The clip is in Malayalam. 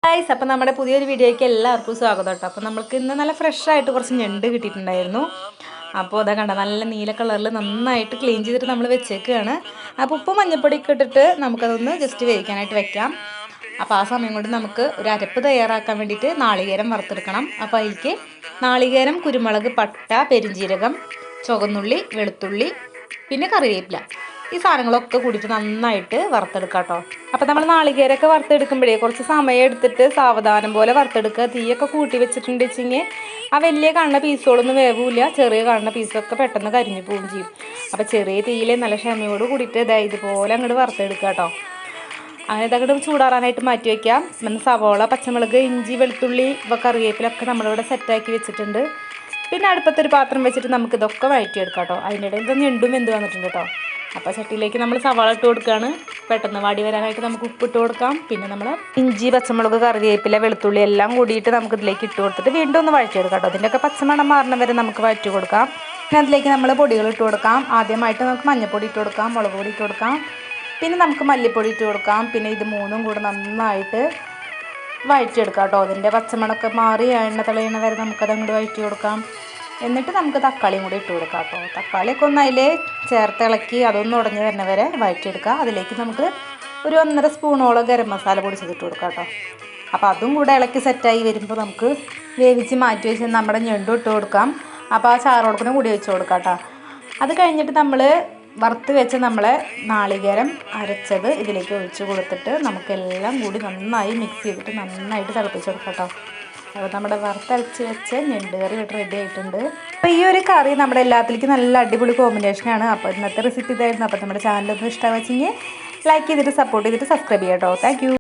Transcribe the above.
ഗൈസ്, അപ്പോൾ നമ്മുടെ പുതിയൊരു വീഡിയോയ്ക്ക് എല്ലാവർക്കും സ്വാഗതം കേട്ടോ. അപ്പോൾ നമുക്ക് ഇന്ന് നല്ല ഫ്രഷ് ആയിട്ട് കുറച്ച് ഞണ്ട് കിട്ടിയിട്ടുണ്ടായിരുന്നു. അപ്പോൾ അതാ കണ്ട നല്ല നീല കളറിൽ നന്നായിട്ട് ക്ലീൻ ചെയ്തിട്ട് നമ്മൾ വെച്ചേക്കുകയാണ്. അപ്പോൾ ഉപ്പ് മഞ്ഞൾപ്പൊടിയൊക്കെ ഇട്ടിട്ട് നമുക്കതൊന്ന് ജസ്റ്റ് വേവിക്കാനായിട്ട് വെക്കാം. അപ്പോൾ ആ സമയം കൊണ്ട് നമുക്ക് ഒരു അരപ്പ് തയ്യാറാക്കാൻ വേണ്ടിയിട്ട് നാളികേരം വറുത്തെടുക്കണം. അപ്പോൾ അതിലേക്ക് നാളികേരം, കുരുമുളക്, പട്ട, പെരുംജീരകം, ചുവന്നുള്ളി, വെളുത്തുള്ളി, പിന്നെ കറിവേപ്പില, ഈ സാധനങ്ങളൊക്കെ കൂടിയിട്ട് നന്നായിട്ട് വറുത്തെടുക്കാം കേട്ടോ. അപ്പോൾ നമ്മൾ നാളികേരമൊക്കെ വറുത്തെടുക്കുമ്പോഴേ കുറച്ച് സമയം എടുത്തിട്ട് സാവധാനം പോലെ വറുത്തെടുക്കുക. തീയൊക്കെ കൂട്ടി വെച്ചിട്ടുണ്ട് വെച്ചെങ്കിൽ ആ വലിയ കാണുന്ന പീസുകളൊന്നും വേവില്ല, ചെറിയ കാണുന്ന പീസൊക്കെ പെട്ടെന്ന് കരിഞ്ഞു പോവുകയും ചെയ്യും. അപ്പോൾ ചെറിയ തീയിൽ നല്ല ക്ഷമയോട് കൂടിയിട്ട് ഇതുപോലെ അങ്ങോട്ട് വറുത്തെടുക്കുക കേട്ടോ. അങ്ങനെ ഇതങ്ങോട്ട് ചൂടാറാനായിട്ട് മാറ്റി വയ്ക്കാം. പിന്നെ സവോള, പച്ചമുളക്, ഇഞ്ചി, വെളുത്തുള്ളി, കറിവേപ്പിലൊക്കെ നമ്മളിവിടെ സെറ്റാക്കി വെച്ചിട്ടുണ്ട്. പിന്നെ അടുപ്പത്തൊരു പാത്രം വെച്ചിട്ട് നമുക്കിതൊക്കെ വഴറ്റിയെടുക്കാം കേട്ടോ. അതിൻ്റെ ഇടയിൽ ഇതൊന്നും ഞണ്ടും വെന്ത് വന്നിട്ടുണ്ട് കേട്ടോ. അപ്പോൾ ചട്ടിയിലേക്ക് നമ്മൾ സവാള ഇട്ട് കൊടുക്കുകയാണ്. പെട്ടെന്ന് വാടി വരാനായിട്ട് നമുക്ക് ഉപ്പിട്ട് കൊടുക്കാം. പിന്നെ നമ്മൾ ഇഞ്ചി, പച്ചമുളക്, കറിവേപ്പില, വെളുത്തുള്ളി എല്ലാം കൂടിയിട്ട് നമുക്ക് ഇതിലേക്ക് ഇട്ട് കൊടുത്തിട്ട് വീണ്ടും ഒന്ന് വഴറ്റിയെടുക്കാം കേട്ടോ. അതിൻ്റെയൊക്കെ പച്ചമണം മാറുന്ന വരെ നമുക്ക് വഴറ്റി കൊടുക്കാം. പിന്നെ അതിലേക്ക് നമ്മൾ പൊടികൾ ഇട്ട് കൊടുക്കാം. ആദ്യമായിട്ട് നമുക്ക് മഞ്ഞൾപ്പൊടി ഇട്ട് കൊടുക്കാം, മുളക് പൊടി ഇട്ട് കൊടുക്കാം, പിന്നെ നമുക്ക് മല്ലിപ്പൊടി ഇട്ട് കൊടുക്കാം. പിന്നെ ഇത് മൂന്നും കൂടെ നന്നായിട്ട് വഴറ്റിയെടുക്കാം കേട്ടോ. അതിൻ്റെ പച്ചമണമൊക്കെ മാറി എണ്ണ തെളിയണ വരെ നമുക്കത് അങ്ങോട്ട് വഴറ്റി കൊടുക്കാം. എന്നിട്ട് നമുക്ക് തക്കാളിയും കൂടി ഇട്ട് കൊടുക്കാം കേട്ടോ. തക്കാളിയൊക്കെ ഒന്ന് അതിൽ ചേർത്ത് ഇളക്കി അതൊന്ന് ഉടഞ്ഞ് വരുന്ന വരെ വഴറ്റിയെടുക്കുക. അതിലേക്ക് നമുക്ക് ഒരു 1.5 സ്പൂണോളം ഗരം മസാല പൊടിച്ചിട്ട് കൊടുക്കാം കേട്ടോ. അപ്പോൾ അതും കൂടെ ഇളക്കി സെറ്റായി വരുമ്പോൾ നമുക്ക് വേവിച്ച് മാറ്റി വെച്ച് നമ്മുടെ ഞണ്ടും ഇട്ട് കൊടുക്കാം. അപ്പോൾ ആ ചാറോടക്കിനും കൂടി വെച്ച് കൊടുക്കാം കേട്ടോ. അത് കഴിഞ്ഞിട്ട് നമ്മൾ വറുത്ത് വെച്ച് നമ്മളെ നാളികേരം അരച്ചത് ഇതിലേക്ക് ഒഴിച്ച് കൊടുത്തിട്ട് നമുക്കെല്ലാം കൂടി നന്നായി മിക്സ് ചെയ്തിട്ട് നന്നായിട്ട് തിളപ്പിച്ചെടുക്കാം കേട്ടോ. അപ്പോൾ നമ്മുടെ വറുത്തരച്ച് വെച്ച ഞണ്ട് കറി ഇവിടെ റെഡി ആയിട്ടുണ്ട്. അപ്പോൾ ഈ ഒരു കറി നമ്മുടെ എല്ലാത്തിലേക്കും നല്ല അടിപൊളി കോമ്പിനേഷനാണ്. അപ്പോൾ ഇന്നത്തെ റെസിപ്പി ഇതായിരുന്നു. അപ്പോൾ നമ്മുടെ ചാനലൊന്നും ഇഷ്ടമാണെന്ന് വെച്ചെങ്കിൽ ലൈക്ക് ചെയ്തിട്ട് സപ്പോർട്ട് ചെയ്തിട്ട് സബ്സ്ക്രൈബ് ചെയ്യാം കേട്ടോ. Thank you.